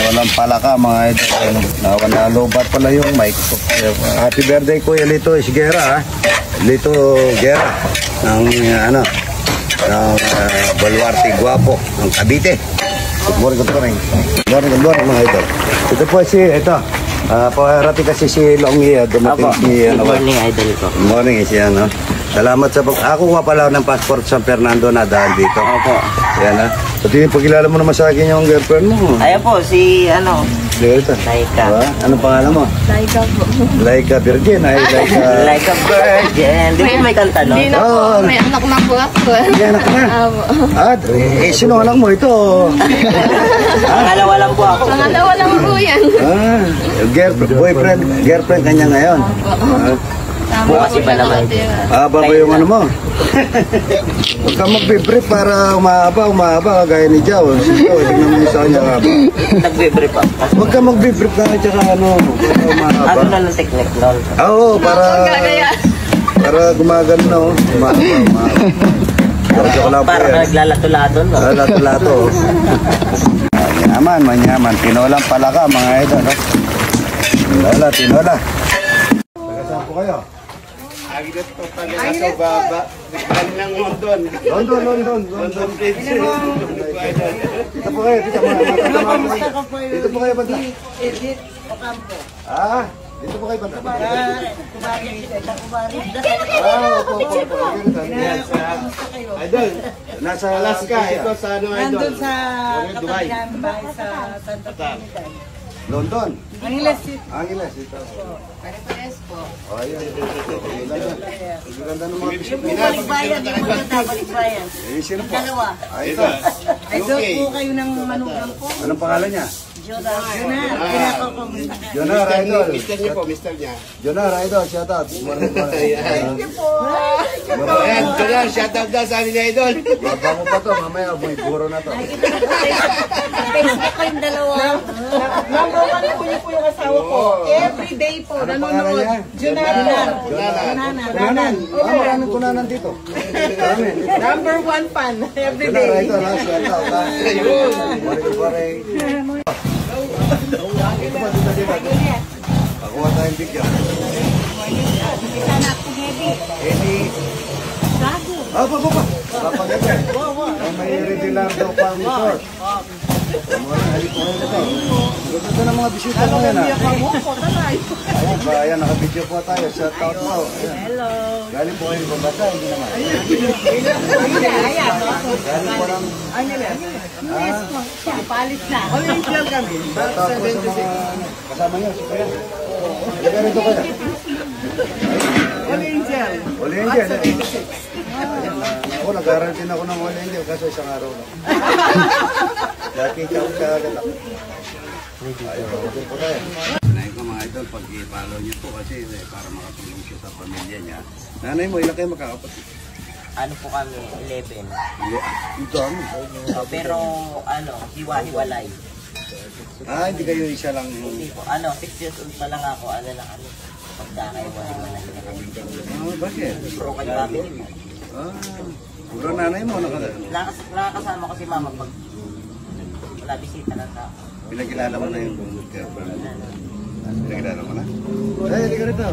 Walang palaka mga idol. Nalobat pala yung mic. Happy birthday Kuya Lito Isguera. Lito Guerra ng Baluarte Guapo ng Cavite. Good morning mga idol. Ito po parati kasi si Longy dumating si Good morning idol ko. Good morning siya Salamat sa ako nga pala ng passport San Fernando na dahil dito. Opo. Yan Pati pagkilala mo naman sa akin yung girlfriend mo. Ayan po si Laika. Anong pangalan mo? Laika po. Laika Virgin. Laika Virgin. Di ba may kanta no? Hindi na po. May anak na po ako. May anak na? Sino anak mo ito? Pangalawa lang po ako. Pangalawa lang po yan. Girlfriend kanya ngayon. Bukas iba naman. Ba yung ano mo? Huwag ka mag-brief para umahaba gaya ni Jao. Sige, tignan mo sa kanya ka. Nag-brief pa. Huwag ka mag-brief na tsaka umahaba. Ano na ng technique nun? Oo, para gumagano umahaba. Para naglalato-lato no? Lato-lato. Manyaman. Tinolang pala ka mga idol. Tinola. Taga-saan po kayo? Agad po talaga sa baba. Nagkaling ng London. London Bridge. Dito po kayo. Dito po kayo banda. Edith Ocampo. Dito po kayo banda. Idol, Nasa Alaska. Ito sa Idol. Nandun sa Dubai. kapalian bahay sa Santa Cruz. London. Angeles. Ito. Pare-pares po. Ayan. Ganda ng mga bisip. Balikbayan, yung maganda, balikbayan. Sino po? Dalawa. Ito. Idol po kayo ng manugang ko. Anong pangalan niya? Jonar. Kinakakomusta ka. Jonar, idol. Mister niya po, mister niya. Jonar, idol. Shout out. Ayan, Jonar, shout out daw sa amin ni Idol. Babango pa to. Mamaya, may buro na to. Facebook ko yung dalawa. Number one po niyo po yung asawa ko. Every day po, Anong pangalan niya? Jonar. Kunanan. Maraming kunanan dito. Maraming. Number one fan. Every Jonar, day. idol. Shout out. Morning. Pakuha tayong bigyan. Eddie. Pa. Papagyan. May regular daw pang resort. Halip ko ngayon ito. Gusto ng mga bisita mo yan Ayan, nakabidyo po tayo. Shout out po. Hello. Galing po kayo pambasa, hindi naman. Galing po ng... Palit na. Shout out po sa mga kasama nyo. Liga rito kayo. All Angel. All Angel. Ako, nag-aaral din ako ng All Angel kaso isang araw lang. Dati siya agad ako. Ayaw po tayo. Panayin ko mga idol, pag i-follow niyo po kasi para makatulong siya sa pamilya niya. Nanay mo, ilan kayo magkakapatid? Ano po kami? 11. Ito ano? Pero hiwa-hiwalay. Hindi kayo isa lang. Hindi po. 6 years old pa lang ako. Pagkakahiwa-hiwalay na kami. Bakit? Broken family. Puro nanay mo, Nakakasama ko si mama pag wala bisita ng tao. pinagkilala mo na yung girlfriend. Pinagkilala mo na? Ay, hindi ka rito.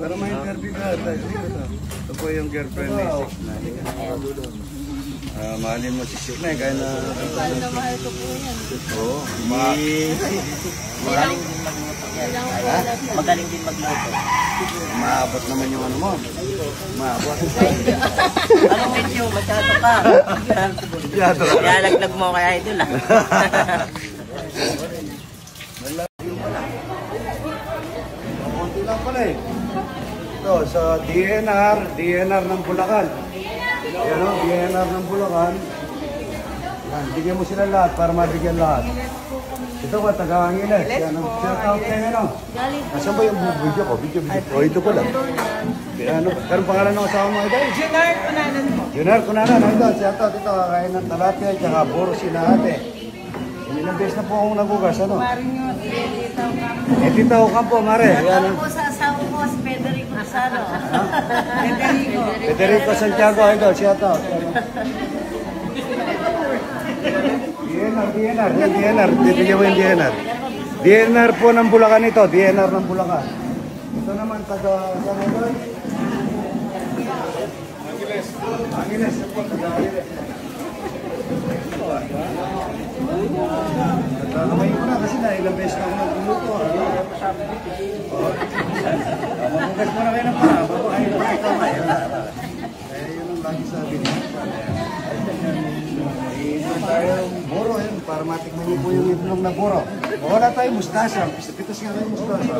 Para may interview ka. Ito po yung girlfriend ni Sikna. Mahalin mo si Sikna kaya na... Mahal na mahal ko po yan. Oo. Magaling din magluto. Maabot naman yung ano mo. Maabot. Ano medyo? Masyado ka. Kaya laglag mo kaya idol Konti lang pala eh. Ito, sa DNR ng Bulacan. Yan o, DNR ng Bulacan. Yan, bigyan mo sila lahat para mabigyan lahat. Ito ba, taga-Angeles. Yan, shout out kayo ano. Nasaan ba yung video ko? Video. Ito pala. Anong pangalan ng asawa mo ito? Jonar Kunanan po. Jonar Kunanan. Ito, shout out ito. Kakain ng talapia at saka boros sila ate. Ilang beses na po akong nagugas, ano? Marinyo, Edith Ocampo. Edith Ocampo, Mare. Yan. Po sa asawa ko, si Federico Sano. Federico Santiago, ito, shout out. DNR. Yan, DNR. Bibigyan mo yung DNR. DNR po ng Bulacan ito. DNR ng Bulacan. Ito naman, taga... Saan ito? Angeles. Taga Angeles. Nagkakamay ko na kasi na ilang beses na ako nagluto. Mabugas mo na kayo ng paa. Babae na kayo kamay. Kaya yun ang lagi sabi niya. Iinom tayong buro yun para matikman niyo po yung itlog na buro. Wala tayong mustasa. Pitas nga kayo mustasa.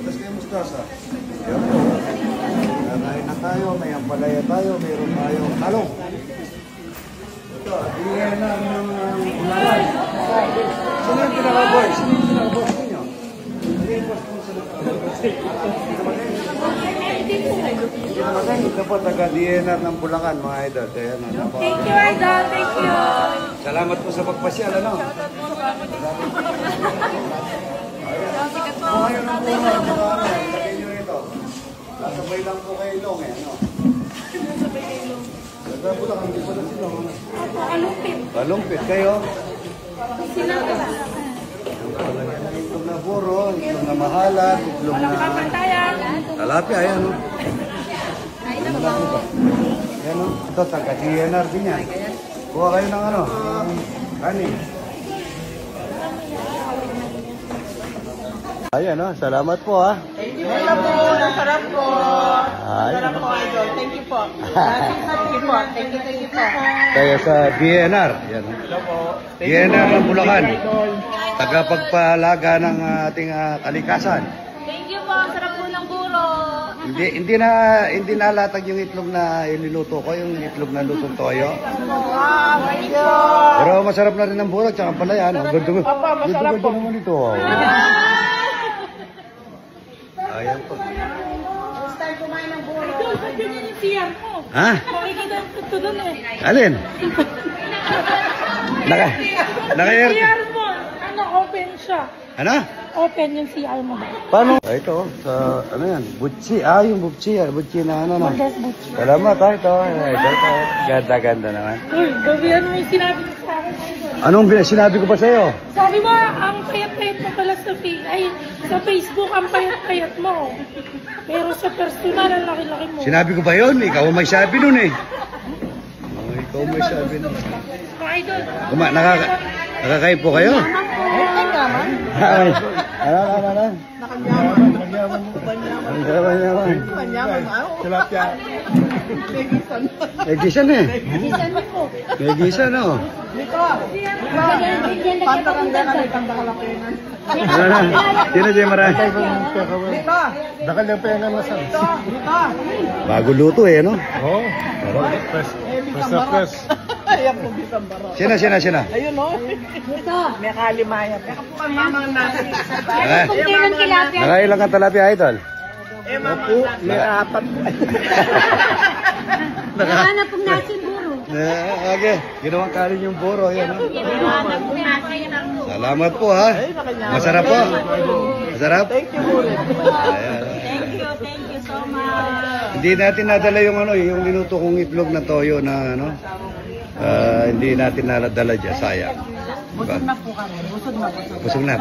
Pitas kayo mustasa. Yan po. Nakain na tayo, may ampalaya tayo, mayroon tayong talong. Ito, iyan na ng unalan. Sino yung pinaka-boys? Sino yung pinaka-boys ninyo? Hindi yung boss kung sino ito po, taga-DNR ng Bulacan, mga idol. Kaya na, Thank you, Idol. Thank you. salamat po sa pagpasyal, ano? Kung kayo ng bunga, lagay nyo ito. Nasabay lang po kay Long, eh, ano? Sa Bulacan, hindi po na sila. Alumpit. Balumpit kayo. Sinaga. Itlog na buro, itlog na mahalat, itlog na... Talapia, ayan, no? Ayan, no? Ito, taga-DNR din yan. Kuha kayo ng ano, kanin. Ayan, no? Salamat po, ha? Hello po, sarap po. Sarap po, idol. Thank you po. Thank you po. Thank you po. Kaya sa DNR. Yan, no? DNR ng Bulacan. Tagapagpalaga ng ating kalikasan. Thank you po. Sarap po ng buro. Hindi na latag yung itlog na iniluto ko, yung itlog na lutong toyo. Wow, idol. Pero masarap na rin ang buro, tsaka palaya, no? Ganda masarap po. naman ito. Oh. Ayan po. First time kumain ng buro. Ha? Alin? Naka-air. CR mo, ano, open siya. Ano? Open yung CR mo. Paano? Ito, sa, ano yan? Butchi. Yung butchi. Butchi na ano na. Yes, Butch. Salamat, ito. Ganda-ganda naman. Uy, gabihan mo yung sinabi mo sa akin. Anong sinabi ko pa sa'yo? Sabi mo, ang payat-payat mo pala sa Facebook, ang payat-payat mo. Pero sa personal, ang laki-laki mo. Sinabi ko ba yun? Ikaw ang may sabi nun eh. Ikaw ang may sabi nun. Mga idol. Nakakain po kayo? Ay, naman. Ay. Ano? Nakanyaman. Yaman. Nakanyaman. Tilapia. Megisan. Megisan eh. Megisan oh. Dito. Pantakanda ka ng pandakalapinan. Ano na? Sino di marami? Dito. Dakal yung penga mo sa... Dito. Bago luto eh, no? Oo. Fresh na fresh. Ayan po bisang baro. Sina? Ayun o. Dito. May kalimaya. Teka po ang mamang natin. Nakailang ang talapia, idol? Eh, mamang natin. May apat. Nakahanap pong natin buro. Okay, ginawang kanin yung buro. Yan, no? Nakahanap pong natin ang buro. Salamat po, ha? Masarap po. Masarap? Thank you, Bulit. Ayan. Thank you so much. Hindi natin nadala yung ano, yung niluto kong itlog na toyo na ano. Hindi natin nadala dyan, sayang. Busog na po kami. Busog na.